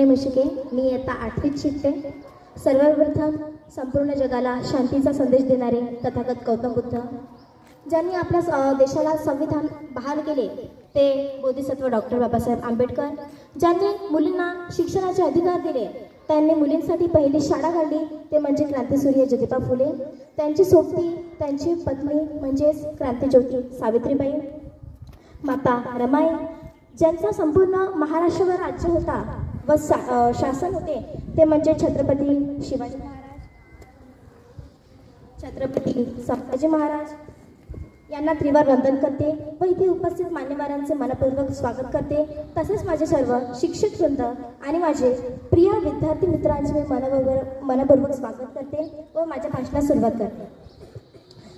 मिशिके मी इयत्ता 8वीत शिकते. सर्वप्रथम संपूर्ण जगाला शांतीचा संदेश देणारे तथागत गौतम बुद्ध, ज्यांनी आपल्या देशाला संविधान बहाल केले ते बोधिसत्व डॉक्टर बाबासाहेब आंबेडकर, ज्यांनी मुलींना शिक्षणाचे अधिकार दिले, त्यांनी मुलींसाठी पहिली शाळा काढली ते म्हणजे क्रांतीसूर्य ज्योतिबा फुले, त्यांची सोबती त्यांची पत्नी म्हणजेच क्रांतीज्योती सावित्रीबाई, माता रमाई, ज्यांचा संपूर्ण महाराष्ट्रावर राज्य होता व शासन होते ते म्हणजे छत्रपती शिवाजी महाराज, छत्रपती संभाजी महाराज यांना त्रिवार वंदन करते व इथे उपस्थित मान्यवरांचे मनपूर्वक स्वागत करते. तसेच माझे सर्व शिक्षक वृंद आणि माझे प्रिय विद्यार्थी मित्रांचे मी मनपूर्वक स्वागत करते व माझ्या भाषणास सुरुवात करते.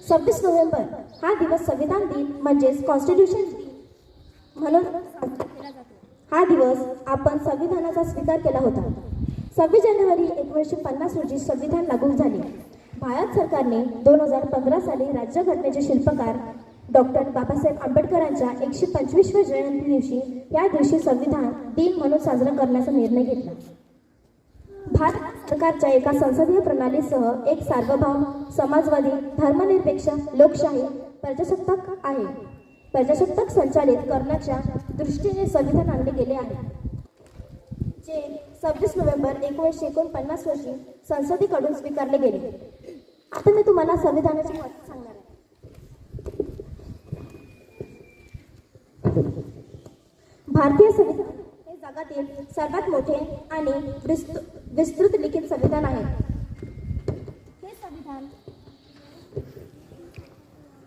26 नोव्हेंबर हा दिवस संविधान दिन म्हणजेच कॉन्स्टिट्यूशन दिन म्हणून केला जातो. हा दिवस आपण संविधानाचा स्वीकार केला होता. 26 जानेवारी 1950 रोजी संविधान लागू झाले. भारत सरकारने 2015 साली राज्यघटनेचे शिल्पकार डॉक्टर बाबासाहेब आंबेडकरांच्या 125व्या जयंती दिवशी या दिवशी संविधान दिन म्हणून साजरा करण्याचा निर्णय घेतला. भारत सरकारच्या एका संसदीय प्रणालीसह एक सार्वभौम समाजवादी धर्मनिरपेक्ष लोकशाही प्रजासत्ताक आहे. प्रजासत्ताक संचालित करण्याच्या दृष्टीने संविधान आणले गेले आहे, जे 26 नोव्हेंबर 1949 रोजी संसदेकडून स्वीकारले गेले. आता मी तुम्हाला संविधानाची महत्त्व सांगणार आहे. भारतीय संविधान हे जगातील सर्वात मोठे आणि विस्तृत लिखित संविधान आहे.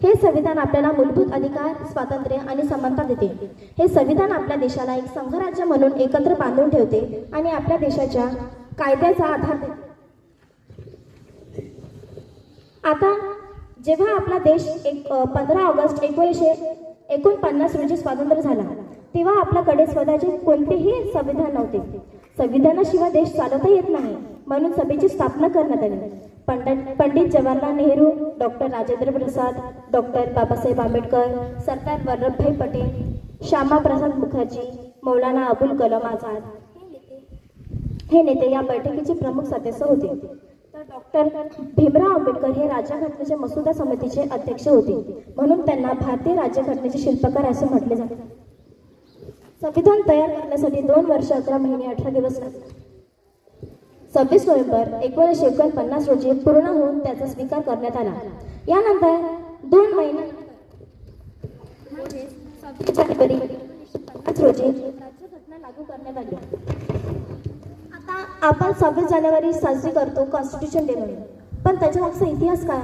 हे संविधान आपल्याला मूलभूत अधिकार, स्वातंत्र्य आणि समानता देते. हे संविधान आपल्या देशाला एक संघराज्य म्हणून एकत्र बांधून ठेवते आणि आपल्या देशाच्या कायद्याचा आधार देते. आता जेव्हा आपला देश 15 ऑगस्ट 1949 रोजी स्वतंत्र झाला तेव्हा आपल्याकडे स्वतःचे कोणतेही संविधान नव्हते. संविधानाशिवाय देश चालवता येत नाही म्हणून सभेची स्थापना करण्यात आली. पंडित जवाहरलाल नेहरू, डॉक्टर राजेंद्र प्रसाद, डॉक्टर बाबासाहेब आंबेडकर, सरदार वल्लभभाई पटेल, श्यामाप्रसाद मुखर्जी, मौलाना अबुल कलाम आझाद हे नेते या बैठकीचे प्रमुख सदस्य होते. तर डॉक्टर भीमराव आंबेडकर हे राज्यघटनेच्या मसुदा समितीचे अध्यक्ष होते म्हणून त्यांना भारतीय राज्यघटनेचे शिल्पकार असे म्हटले जाते. संविधान तयार करण्यासाठी 2 वर्ष 11 महिने 18 दिवस लागले. 26 नोव्हेंबर 1949 रोजी पूर्ण होऊन त्याचा स्वीकार करण्यात आला. यानंतर 2 महिने 26 जानेवारी 1950 रोजी राज्यघटना लागू करण्यात आली. आता आपण 26 जानेवारी साजरी करतो कॉन्स्टिट्यूशन डे म्हणून, पण त्याच्या मागचा इतिहास काय?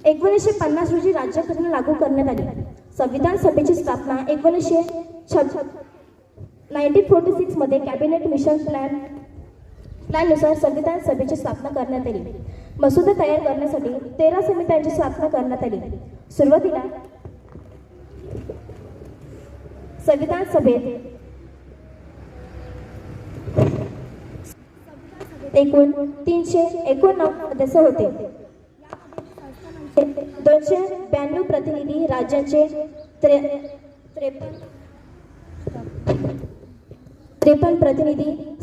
1950 रोजी राज्यघटना लागू करण्यात आली. संविधान सभेची स्थापना 1946 मध्ये कॅबिनेट मिशन प्लॅननुसार संविधान सभेची स्थापना करण्यात आली. मसुदा तयार करण्यासाठी 13 समित्यांची स्थापना करण्यात आली. सुरुवातीला संविधान सभेत एकूण 389 सदस्य होते. 292 प्रतिनिधी, राज्याचे 53 प्रतिनिधी,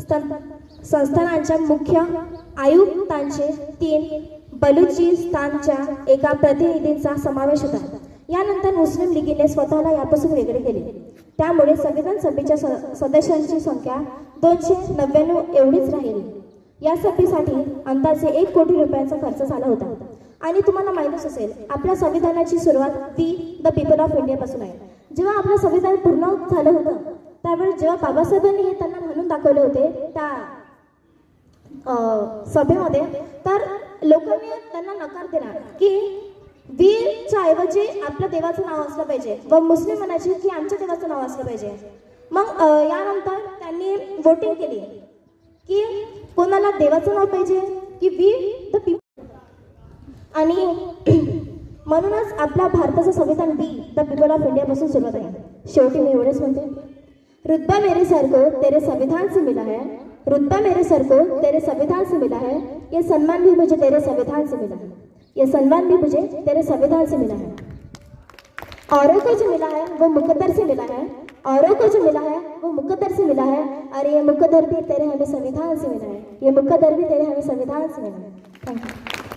संस्थानांच्या मुख्य आयुक्तांचे 3, बलुचिस्तानच्या एका प्रतिनिधींचा समावेश होता. यानंतर मुस्लिम लीगीने स्वतःला यापासून वेगळे केले. त्यामुळे संविधान सभेच्या सदस्यांची संख्या 299 एवढीच राहिली. या सभेसाठी अंदाजे 1 कोटी रुपयांचा खर्च झाला होता. आणि तुम्हाला माहीतच असेल आपल्या संविधानाची सुरुवात द पीपल ऑफ इंडिया पासून आहे. जेव्हा आपलं संविधान पूर्ण झालं होतं त्यावेळेस जेव्हा बाबासाहेबांनी हे त्यांना म्हणून दाखवले होते त्या सभेमध्ये, तर लोकांनी त्यांना नकार दिला की वीरच्या ऐवजी आपल्या देवाचं नाव असलं पाहिजे व मुस्लिम म्हणायचे की आमच्या देवाचं नाव असलं पाहिजे. मग यानंतर त्यांनी वोटिंग केली की कोणाला देवाचं नाव पाहिजे की वी द पीपल, आणि म्हणूनच आपल्या भारताचं संविधान द पीपल ऑफ इंडिया पासून सुरुवात आहे. शेवटी मी एवढेच म्हणते, रुतबा मेरे सर को तेरे संविधान से मिला है, रुतबा मेरे सर को तेरे संविधान से मिला है, ये सम्मान भी मुझे तेरे संविधान से मिला है, ये सम्मान भी मुझे तेरे संविधान से मिला है. औरों को जो मिला है वो मुकद्दर से मिला है, औरों को जो मिला है वो मुकद्दर से मिला है, और ये मुकद्दर भी तेरे हमें संविधान से मिला है, ये मुकद्दर भी तेरे हमें संविधान से मिला है। Thank you.